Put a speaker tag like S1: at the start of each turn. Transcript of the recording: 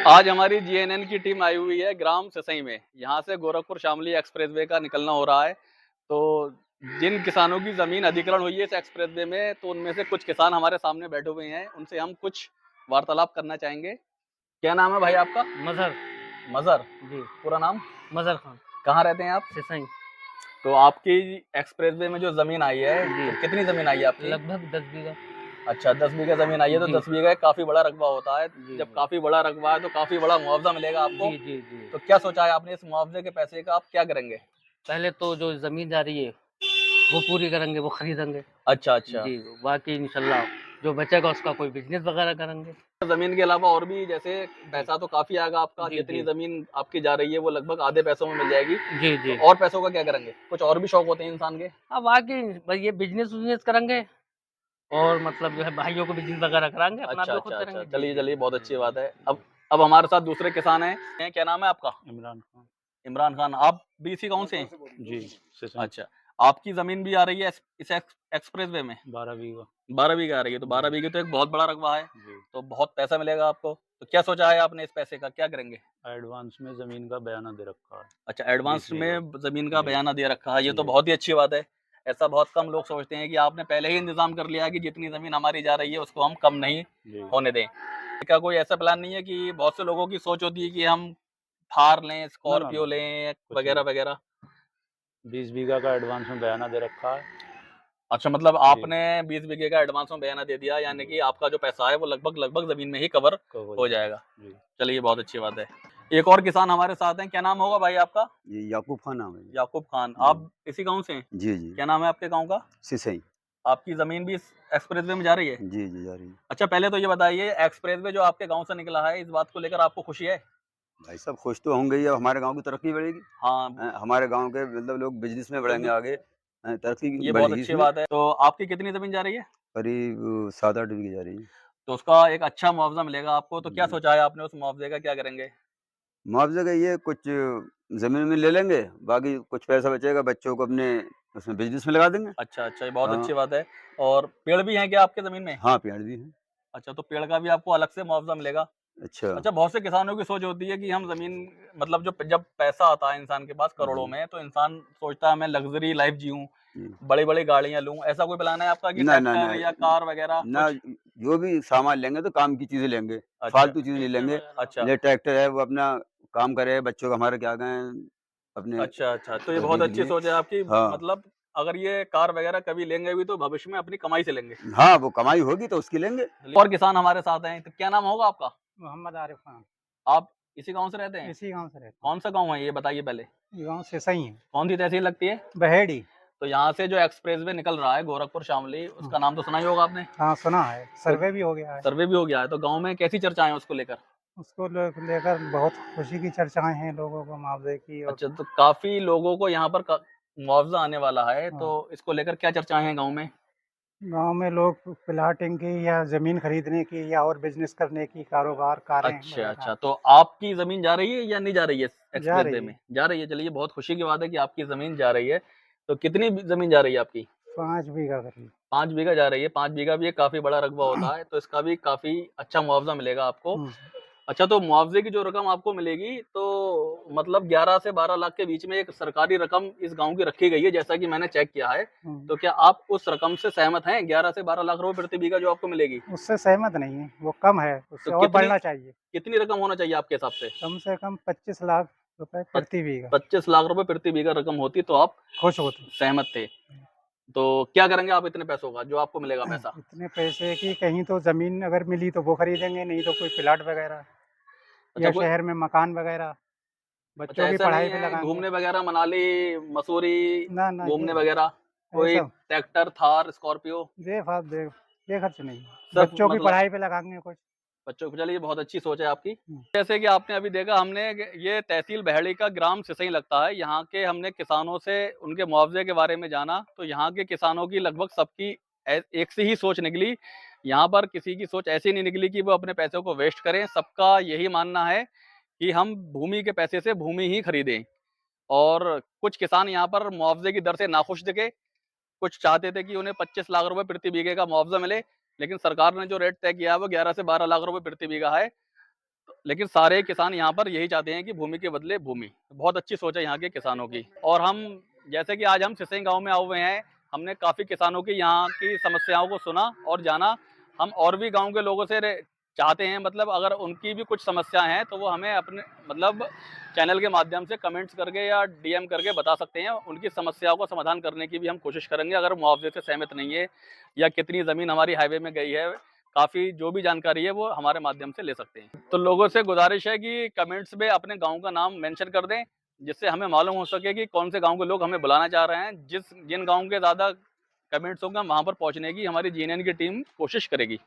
S1: आज हमारी जीएनएन की टीम आई हुई है ग्राम सिसई में। यहाँ से गोरखपुर शामली एक्सप्रेसवे का निकलना हो रहा है। तो जिन किसानों की ज़मीन अधिग्रहण हुई है इस एक्सप्रेसवे में, तो उनमें से कुछ किसान हमारे सामने बैठे हुए हैं। उनसे हम कुछ वार्तालाप करना चाहेंगे। क्या नाम है भाई आपका?
S2: मज़हर।
S1: मज़हर।
S2: जी।
S1: पूरा नाम?
S2: मज़हर खान।
S1: कहाँ रहते हैं आप?
S2: सिसई।
S1: तो आपकी एक्सप्रेसवे में जो ज़मीन आई है,
S2: जी।
S1: तो कितनी ज़मीन आई है आपकी?
S2: लगभग 10 बीघा।
S1: अच्छा, 10 बीघा ज़मीन आई है, तो
S2: जी।
S1: 10 बीघा एक काफ़ी बड़ा रकबा होता है।
S2: जी,
S1: जब
S2: जी।
S1: काफ़ी बड़ा रकबा है, तो काफ़ी बड़ा मुआवज़ा मिलेगा आपको।
S2: जी, जी, जी।
S1: तो क्या सोचा है आपने इस मुआवज़े के पैसे का आप क्या करेंगे?
S2: पहले तो जो ज़मीन जा रही है, वो पूरी करेंगे, वो खरीदेंगे।
S1: अच्छा, अच्छा।
S2: जी, बाकी इंशाल्लाह जो बचेगा उसका कोई बिज़नेस वग़ैरह करेंगे।
S1: ज़मीन के अलावा और भी जैसे
S2: जी।
S1: पैसा तो काफ़ी आएगा आपका,
S2: जी,
S1: जितनी
S2: जी।
S1: ज़मीन आपकी जा रही है वो लगभग आधे पैसों में मिल जाएगी।
S2: जी,
S1: तो
S2: जी।
S1: और पैसों का क्या करेंगे? कुछ और भी शौक होते हैं इंसान के?
S2: बाकी बस ये बिज़नेस-विज़नेस करेंगे और मतलब जो है भाइयों को बिज़नेस वग़ैरह कराएँगे, अपना
S1: अच्छा,
S2: भी खुद
S1: अच्छा, अच्छा।
S2: करेंगे। जी,
S1: चलिए,
S2: जी।
S1: चलिए बहुत अच्छी
S2: जी,
S1: बात है।
S2: जी।
S1: अब हमारे साथ दूसरे किसान हैं। क्या नाम है आपका?
S3: इमरान खान।
S1: इमरान खान। आप भी इसी गाँव से हैं?
S3: जी, सिसई।
S1: अच्छा। आपकी ज़मीन भी आ रही है इस एक्सप्रेसवे में?
S3: 12 बीघा।
S1: 12 बीघा आ रही है, तो 12
S3: जी,
S1: बीघे तो एक बहुत बड़ा रकबा है,
S3: जी।
S1: तो बहुत पैसा मिलेगा आपको। तो क्या सोचा है आपने इस पैसे का, क्या करेंगे?
S3: एडवांस में ज़मीन का बयाना दे रखा है,
S1: अच्छा,
S3: 20
S1: एडवांस
S3: बीघा।
S1: में ज़मीन का
S3: जी,
S1: बयाना दे रखा है, ये तो
S3: जी,
S1: बहुत ही अच्छी बात है। ऐसा बहुत कम लोग सोचते हैं कि आपने पहले ही इंतज़ाम कर लिया है कि जितनी ज़मीन हमारी जा रही है, उसको हम कम नहीं
S3: जी।
S1: होने दें। क्या कोई ऐसा प्लान नहीं है कि बहुत से लोगों की सोच होती है कि हम थार लें,
S3: ना, ना,
S1: स्कॉर्पियो
S3: ना,
S1: लें,
S3: कुछ नहीं।
S1: वगैरह-वगैरह?
S3: 20 बीघा का एडवांस में बयाना दे रखा है।
S1: अच्छा, मतलब
S3: जी,
S1: आपने 20 बीघे का एडवांस में बयाना दे दिया, यानी
S3: जी।
S1: कि आपका जो पैसा है वो लगभग ज़मीन में ही कवर
S3: कब हो
S1: हो
S3: जाएगा?
S1: जाएगा।
S3: जी।
S1: चलिए, ये बहुत अच्छी बात है। एक और किसान हमारे साथ हैं, क्या नाम होगा भाई आपका?
S4: जी, याकूब खान नाम है जी।
S1: याकूब खान।
S4: जी।
S1: आप इसी गाँव से हैं?
S4: जी, जी।
S1: क्या नाम है आपके गाँव का?
S4: सिसई।
S1: आपकी ज़मीन भी इस एक्सप्रेसवे में जा रही है?
S4: जी, जी, जा रही है।
S1: अच्छा, पहले तो ये बताइए, एक्सप्रेसवे जो आपके गाँव से निकला है, इस बात को लेकर आपको खुशी है?
S4: भाई साहब खुश तो होंगे ही, अब हमारे गाँव की तरक्की बढ़ेगी।
S1: हाँ,
S4: हमारे गाँव के मतलब लोग बिज़नेस में बढ़ेंगे आगे, तरक्की
S1: ये बहुत
S4: बढ़ेगी
S1: अच्छी
S4: इसमें।
S1: बात है। तो आपकी कितनी ज़मीन जा रही है?
S4: करीब 7-8 बीघे जा रही है।
S1: तो उसका एक अच्छा मुआवज़ा मिलेगा आपको, तो क्या
S4: जी।
S1: सोचा है आपने उस मुआवज़े का, क्या करेंगे?
S4: मुआवज़े का ये कुछ ज़मीन में ले लेंगे, बाकी कुछ पैसा बचेगा बच्चों को अपने उसमें बिज़नेस में लगा देंगे।
S1: अच्छा, अच्छा, ये बहुत
S4: हाँ,
S1: अच्छी बात है। और पेड़ भी हैं क्या आपकी ज़मीन में?
S4: हाँ, पेड़ भी हैं।
S1: अच्छा, तो पेड़ का भी आपको अलग से मुआवज़ा मिलेगा।
S4: अच्छा।
S1: अच्छा, बहुत से किसानों की सोच होती है कि हम ज़मीन, मतलब जो जब पैसा आता है इंसान के पास करोड़ों
S4: जी,
S1: में, तो इंसान सोचता है मैं लग्ज़री लाइफ़ जीऊँ,
S4: जी।
S1: बड़ी-बड़ी गाड़ियाँ लूँ। ऐसा कोई प्लान है आपका कि
S4: ना, ना,
S1: ट्रैक्टर
S4: ना।
S1: या कार वग़ैरह
S4: ना,
S1: कुछ?
S4: जो भी सामान लेंगे तो काम की चीज़ें लेंगे,
S1: अच्छा,
S4: फालतू चीज़ नहीं लेंगे।
S1: अच्छा,
S4: ले ट्रैक्टर है वो अपना काम करे, बच्चों को हमारे क्या कहें अपने
S1: अच्छा, अच्छा। तो ये बहुत
S4: तरक्की के
S1: अच्छी
S4: लिए।
S1: सोच है आपकी,
S4: हाँ,
S1: मतलब अगर ये कार वग़ैरह कभी लेंगे भी तो भविष्य में अपनी कमाई से लेंगे।
S4: हाँ, वो कमाई होगी तो उसकी लेंगे।
S1: और किसान हमारे साथ हैं, तो क्या नाम होगा आपका?
S5: मोहम्मद आरिफ खान।
S1: आप इसी गाँव से रहते हैं?
S5: इसी गाँव से रहता हूँ।
S1: कौन-सा गाँव है ये बताइए पहले?
S5: ये गाँव सिसई है।
S1: कौन-सी तहसील लगती है?
S5: बहेड़ी।
S1: तो यहाँ से जो एक्सप्रेसवे निकल रहा है गोरखपुर शामली,
S5: हाँ,
S1: उसका नाम तो सुना ही होगा आपने?
S5: हाँ, सुना है,
S1: तो
S5: सर्वे भी हो गया है।
S1: सर्वे भी हो गया है, तो गाँव में कैसी चर्चाएँ हैं उसको लेकर?
S5: उसको लेकर बहुत खुशी की चर्चाएँ हैं लोगों को मुआवज़े की और
S1: अच्छा, तो काफ़ी लोगों को यहाँ पर मुआवज़ा आने वाला है,
S5: हाँ,
S1: तो इसको लेकर क्या चर्चाएँ हैं गाँव में?
S5: गाँव में लोग प्लाटिंग की या ज़मीन खरीदने की या और बिज़नेस करने की, कारोबार, कारें
S1: अच्छा,
S5: वगैरह
S1: अच्छा, तो आपकी ज़मीन जा रही है या नहीं जा रही है
S5: जा
S1: एक्सप्रेसवे
S5: रही
S1: में?
S5: है।
S1: जा रही है, चलिए बहुत खुशी की बात है कि आपकी ज़मीन जा रही है। तो कितनी ज़मीन जा रही है आपकी?
S5: 5 बीघा करीब।
S1: 5 बीघा जा रही है, 5 बीघा भी एक काफ़ी बड़ा रकबा होता है, तो इसका भी काफ़ी अच्छा मुआवज़ा मिलेगा आपको।
S5: हुँ,
S1: अच्छा, तो मुआवज़े की जो रकम आपको मिलेगी, तो मतलब 11 से 12 लाख के बीच में एक सरकारी रकम इस गाँव की रखी गई है, जैसा कि मैंने चेक किया है।
S5: हुँ।
S1: तो क्या आप उस रकम से सहमत हैं? 11 से 12 लाख रुपए प्रति बीघा जो आपको मिलेगी?
S5: उससे सहमत नहीं है, वो कम है,
S1: तो
S5: उससे और बढ़ना चाहिए।
S1: कितनी रकम होना चाहिए आपके हिसाब से?
S5: कम से कम 25 लाख रुपए
S1: पच
S5: प्रति बीघा।
S1: 25 लाख रुपए प्रति बीघा रकम होती तो आप
S5: खुश होते।
S1: सहमत थे। तो क्या करेंगे आप इतने पैसों का, जो आपको मिलेगा पैसा?
S5: इतने पैसे की कहीं तो ज़मीन अगर मिली तो वो खरीदेंगे, नहीं तो कोई प्लाट वगैरह
S1: अच्छा,
S5: या
S1: कोई
S5: शहर में मकान वगैरह,
S1: अच्छा,
S5: बच्चों की
S1: ऐसा नहीं
S5: पढ़ाई पे
S1: है
S5: लगाएँगे।
S1: घूमने वगैरह मनाली, मसूरी
S5: ना, ना
S1: घूमने वगैरह, कोई
S5: ऐसा
S1: ट्रैक्टर, थार, स्कॉर्पियो
S5: बेखर्च नहीं।
S1: सिर्फ़
S5: बच्चों की
S1: मतलब
S5: पढ़ाई पे लगाएँगे कुछ।
S1: बच्चों को, चलिए बहुत अच्छी सोच है आपकी।
S5: हुँ,
S1: जैसे कि आपने अभी देखा, हमने ये तहसील बहेड़ी का ग्राम सिसई लगता है। यहाँ के हमने किसानों से उनके मुआवज़े के बारे में जाना, तो यहाँ के किसानों की लगभग सबकी एक सी ही सोच निकली। यहाँ पर किसी की सोच ऐसी नहीं निकली कि वो अपने पैसों को वेस्ट करें। सबका यही मानना है कि हम भूमि के पैसे से भूमि ही खरीदें। और कुछ किसान यहाँ पर मुआवज़े की दर से नाखुश दिखे। कुछ चाहते थे कि उन्हें 25 लाख रुपए प्रति बीघे का मुआवज़ा मिले, लेकिन सरकार ने जो रेट तय किया है वो 11 से 12 लाख रुपए प्रति बीघा है। लेकिन सारे किसान यहाँ पर यही चाहते हैं कि भूमि के बदले भूमि। बहुत अच्छी सोच है यहाँ के किसानों की। और हम जैसे कि आज हम सिसई गाँव में आए हुए हैं, हमने काफ़ी किसानों की यहाँ की समस्याओं को सुना और जाना। हम और भी गाँव के लोगों से चाहते हैं, मतलब अगर उनकी भी कुछ समस्या हैं तो वो हमें अपने मतलब चैनल के माध्यम से कमेंट्स करके या डीएम करके बता सकते हैं। उनकी समस्याओं को समाधान करने की भी हम कोशिश करेंगे। अगर मुआवजे से सहमत नहीं है या कितनी ज़मीन हमारी हाईवे में गई है, काफ़ी जो भी जानकारी है वो हमारे माध्यम से ले सकते हैं। तो लोगों से गुजारिश है कि कमेंट्स में अपने गाँव का नाम मेंशन कर दें, जिससे हमें मालूम हो सके कि कौन से गाँव के लोग हमें बुलाना चाह रहे हैं। जिन गाँव के ज़्यादा कमेंट्स होंगे वहाँ पर पहुँचने की हमारी जीएनएन की टीम कोशिश करेगी।